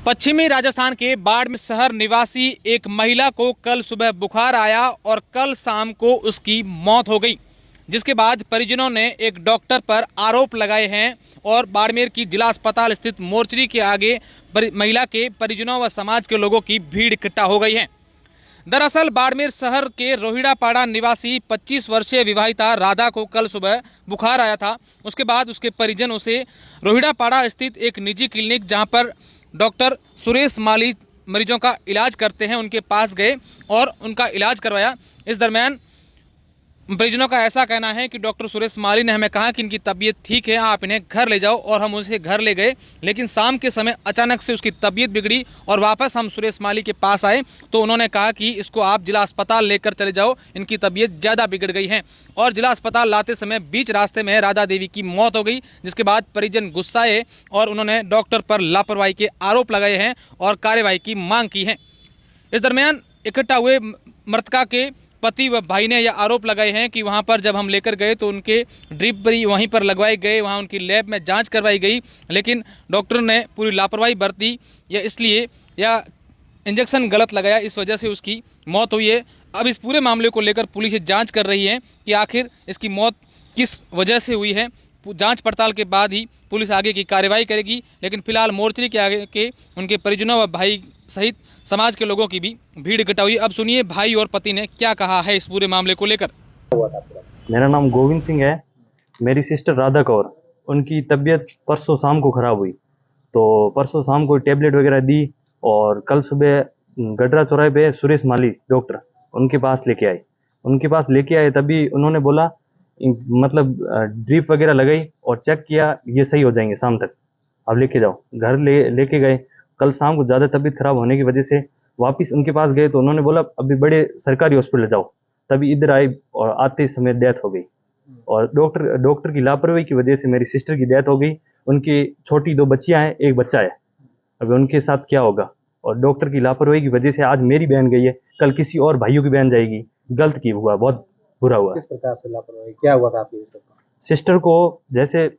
पश्चिमी राजस्थान के बाड़मेर शहर निवासी एक महिला को कल सुबह बुखार आया और कल शाम को उसकी मौत हो गई, जिसके बाद परिजनों ने एक डॉक्टर पर आरोप लगाए हैं और बाड़मेर की जिला अस्पताल स्थित मोर्चरी के आगे महिला के परिजनों व समाज के लोगों की भीड़ इकट्ठा हो गई है। दरअसल बाड़मेर शहर के रोहिड़ापाड़ा निवासी 25 वर्षीय विवाहिता राधा को कल सुबह बुखार आया था। उसके बाद उसके परिजन उसे रोहिड़ापाड़ा स्थित एक निजी क्लिनिक, जहां पर डॉक्टर सुरेश माली मरीजों का इलाज करते हैं, उनके पास गए और उनका इलाज करवाया। इस दरमियान परिजनों का ऐसा कहना है कि डॉक्टर सुरेश माली ने हमें कहा कि इनकी तबीयत ठीक है, आप इन्हें घर ले जाओ, और हम उसे घर ले गए। लेकिन शाम के समय अचानक से उसकी तबीयत बिगड़ी और वापस हम सुरेश माली के पास आए तो उन्होंने कहा कि इसको आप जिला अस्पताल लेकर चले जाओ, इनकी तबीयत ज़्यादा बिगड़ गई है। और जिला अस्पताल लाते समय बीच रास्ते में राधा देवी की मौत हो गई, जिसके बाद परिजन गुस्साए और उन्होंने डॉक्टर पर लापरवाही के आरोप लगाए हैं और कार्रवाई की मांग की है। इस दरमियान इकट्ठा हुए मृतका के पति व भाई ने यह आरोप लगाए हैं कि वहां पर जब हम लेकर गए तो उनके ड्रिप भी वहीं पर लगवाए गए, वहां उनकी लैब में जांच करवाई गई, लेकिन डॉक्टर ने पूरी लापरवाही बरती या इसलिए या इंजेक्शन गलत लगाया, इस वजह से उसकी मौत हुई है। अब इस पूरे मामले को लेकर पुलिस जांच कर रही है कि आखिर इसकी मौत किस वजह से हुई है। जांच पड़ताल के बाद ही पुलिस आगे की कार्रवाई करेगी। लेकिन फिलहाल मोर्चरी के आगे के उनके परिजनों व भाई सहित समाज के लोगों की भी भीड़ इकट्ठा हुई। अब सुनिए भाई और पति ने क्या कहा है इस पूरे मामले को लेकर। मेरा नाम गोविंद सिंह है। मेरी सिस्टर राधा कौर, उनकी तबीयत परसों शाम को ख़राब हुई, तो परसों शाम को टेबलेट वगैरह दी और कल सुबह गडरा चौराहे पे सुरेश माली डॉक्टर उनके पास लेके आए। तभी उन्होंने बोला मतलब ड्रिप वगैरह लगाई और चेक किया, ये सही हो जाएंगे शाम तक, अब लेके जाओ। घर लेके गए। कल शाम को ज़्यादा तबीयत खराब होने की वजह से वापस उनके पास गए तो उन्होंने बोला अभी बड़े सरकारी हॉस्पिटल जाओ। तभी इधर आए और आते समय डेथ हो गई। और डॉक्टर की लापरवाही की वजह से मेरी सिस्टर की डेथ हो गई। उनकी छोटी 2 बच्चियां हैं, एक बच्चा है। अभी उनके साथ क्या होगा। और डॉक्टर की लापरवाही की वजह से आज मेरी बहन गई है, कल किसी और भाइयों की बहन जाएगी। गलत की हुआ, बहुत बुरा हुआ। किस प्रकार से लापरवाही क्या हुआ था आपकी सिस्टर को जैसे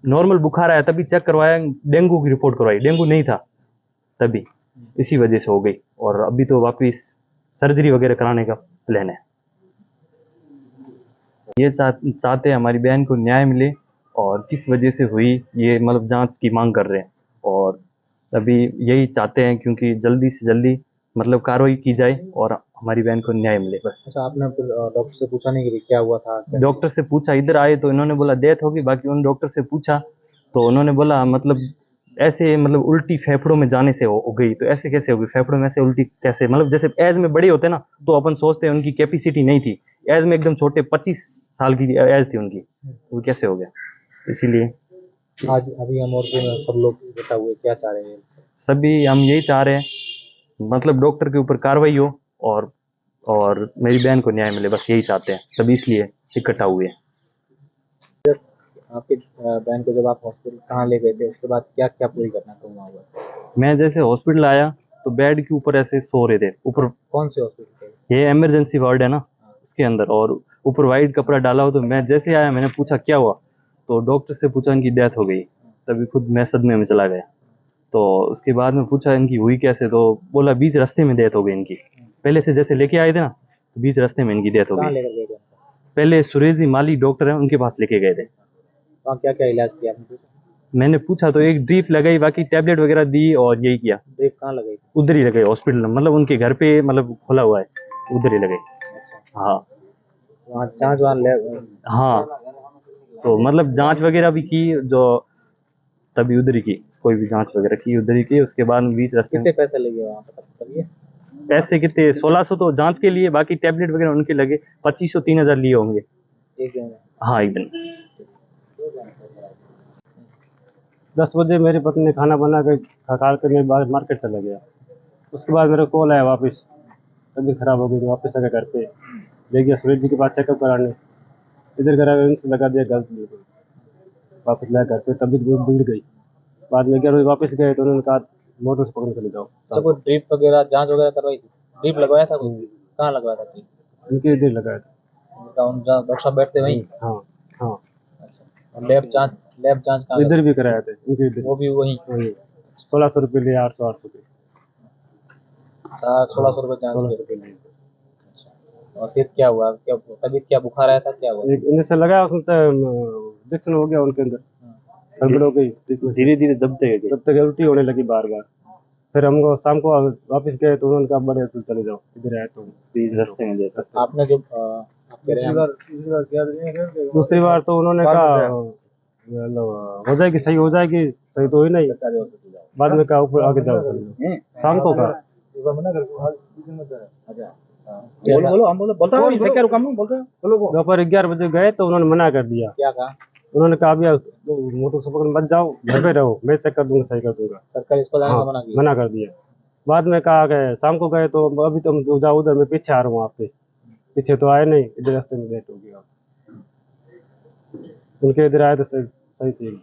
नॉर्मल बुखार आया, तभी चेक करवाया, डेंगू की रिपोर्ट करवाई, डेंगू नहीं था, तभी इसी वजह से हो गई। और अभी तो वापिस सर्जरी वगैरह कराने का प्लान है। ये चाहते हैं हमारी बहन को न्याय मिले और किस वजह से हुई ये मतलब जांच की मांग कर रहे हैं। और अभी यही चाहते हैं क्योंकि जल्दी से जल्दी मतलब कार्रवाई की जाए और हमारी बहन को न्याय मिले बस। अच्छा, आपने फिर डॉक्टर से पूछा नहीं कि क्या हुआ था? डॉक्टर से पूछा, इधर आए तो इन्होंने बोला डेथ होगी। बाकी उन डॉक्टर से पूछा तो उन्होंने बोला मतलब ऐसे मतलब उल्टी फेफड़ों में जाने से हो गई। तो ऐसे कैसे होगी, फेफड़ों में से उल्टी कैसे? मतलब जैसे एज में बड़े होते ना तो अपन सोचते हैं उनकी कैपेसिटी नहीं थी, एज में एकदम छोटे 25 साल की एज थी उनकी, वो कैसे हो गया। इसीलिए आज अभी हम और सब लोग इकट्ठा हुए, क्या चाह रहे हैं? सभी हम यही चाह रहे हैं मतलब डॉक्टर के ऊपर कार्रवाई हो और मेरी बहन को न्याय मिले, बस यही चाहते हैं सभी, इसलिए इकट्ठा हुए हैं। आपके बहन को जब आप हॉस्पिटल कहाँ ले गए थे, उसके बाद क्या क्या पूरी घटना हुआ हुआ? मैं जैसे हॉस्पिटल आया तो बेड के ऊपर ऐसे सो रहे थे ऊपर। कौन से हॉस्पिटल? ये इमरजेंसी वार्ड है ना, उसके अंदर, और ऊपर वाइट कपड़ा डाला हो। तो मैं जैसे आया मैंने पूछा क्या हुआ, तो डॉक्टर से पूछा इनकी डेथ हो गई। तभी खुद मैं सदमे में चला गया। तो उसके बाद में पूछा इनकी हुई कैसे, तो बोला बीच रास्ते में डेथ हो गई इनकी। पहले से जैसे लेके आए थे ना, तो बीच रास्ते में इनकी डेथ हो कहाँ गई। लेकर गए थे? पहले सुरेश जी माली डॉक्टर हैं, उनके पास लेके गए थे। वहाँ क्या क्या इलाज किया आपने? मैंने पूछा तो एक ड्रिप लगाई, बाकी टैबलेट वगैरह दी और यही किया। ड्रिप कहाँ लगाई? उधर ही लगाई हॉस्पिटल, मतलब उनके घर पे मतलब खुला हुआ है, उधर ही लगाई। अच्छा, हाँ वहाँ जाँच हाँ, तो मतलब जांच वगैरह भी की, जो तभी उधर ही की, कोई भी जांच वगैरह की उधर ही की। उसके बाद बीच रास्ते कितने पैसे लगे वहाँ पर? पैसे कितने 1600 तो जांच के लिए, बाकी टैबलेट वगैरह उनके लगे 2500 3000 लिए होंगे एक दिन? हाँ, एक दिन। 10 बजे मेरी पत्नी ने खाना बना के खा कर मैं बाहर मार्केट चला गया। उसके बाद मेरा कॉल आया वापस, तबीयत खराब हो गई। तो वापस आ गया घर पे, ले गया सुरेश जी के पास चेकअप कराने। इधर करा इनसे लगा दिया गलत, बिल्कुल वापस लाया घर पे, तबीयत बहुत बिगड़ गई। बाद में 11 बजे वापस गए तो उन्होंने कहा मोटर से पकड़ चले जाओ। अच्छा, कोई ड्रिप वगैरह जाँच वगैरह करवाई थी? ड्रिप लगवाया था कोई? कहाँ लगवाया था ड्रिप? उनके इधर लगाया था। डॉक्टर साहब बैठते वहीं? हाँ हाँ, अच्छा, और लैब जाँच कहाँ? इधर भी कराया था, उनके इधर वो भी वहीं? वहीं। 1600 रुपये लिए, 800 1600 रुपये चार्ज 1600 किए। रुपये लिए। और फिर क्या हुआ, क्या तबीयत, क्या बुखार आया था, क्या हुआ? एक इंजेक्शन लगाया, उसमें तो इंजेक्शन हो गया उनके अंदर, गड़बड़ हो गई। धीरे धीरे दबते गए। तब तक उल्टी होने लगी बार बार। फिर हमको शाम को वापस गए तो उन्होंने कहा बड़े तुम चले जाओ, इधर आए तो रास्ते में जैसे आपने जो आप कह रहे हैं दूसरी बार तो उन्होंने कहा मतलब हो जाएगी, सही हो जाएगी, सही तो हुई नहीं। बाद में कहा ऊपर आगे जाओ, शाम को कहा। बोलो बोलो, हम बोलो, बोल रहा हूँ, मैं क्या रुका हूँ, बोल रहा हूँ। दोपहर 11 बजे गए तो उन्होंने मना कर दिया। क्या कहा? उन्होंने कहा अभी मोटरसाइकिल में मत जाओ, घर पे रहो, मैं चेक कर दूंगा, सही कर दूंगा। सरकारी अस्पताल हाँ, में मना किया? मना कर दिया। बाद में कहा गए, शाम को गए तो अभी तुम जो जाओ उधर, मैं पीछे आ रहा हूँ आपके पीछे, तो आए नहीं, इधर रास्ते में लेट हो गया। उनके इधर आए तो सही सही थी।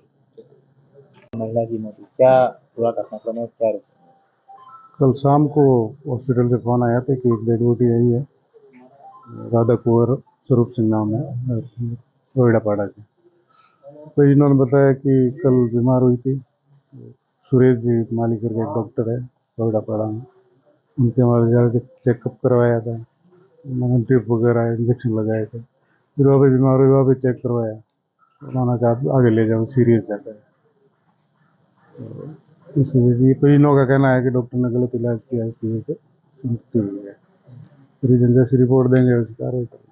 महिला की मौत, क्या पूरा घटनाक्रम है, क्या कल शाम को हॉस्पिटल से फोन आया था कि एक डेड बॉडी आई है, राधा कुंवर स्वरूप सिंह नाम है, रोहिड़ापाड़ा के। तो इन्होंने बताया कि कल बीमार हुई थी, सुरेश जी माली करके एक डॉक्टर है रोहिड़ापाड़ा में, उनके हमारे जाकर चेकअप करवाया था, उन्होंने ड्रिप वगैरह इंजेक्शन लगाए थे। फिर वहाँ पे बीमार हुई, वहाँ पे चेक करवाया, उन्होंने कहा आगे ले जाओ, सीरियस जाता है। इस वजह से परिजनों का कहना है कि डॉक्टर ने गलत इलाज किया, इस वजह से मृत्यु हुई है। परिजन जैसी रिपोर्ट देंगे वैसी कार्रवाई करेंगे।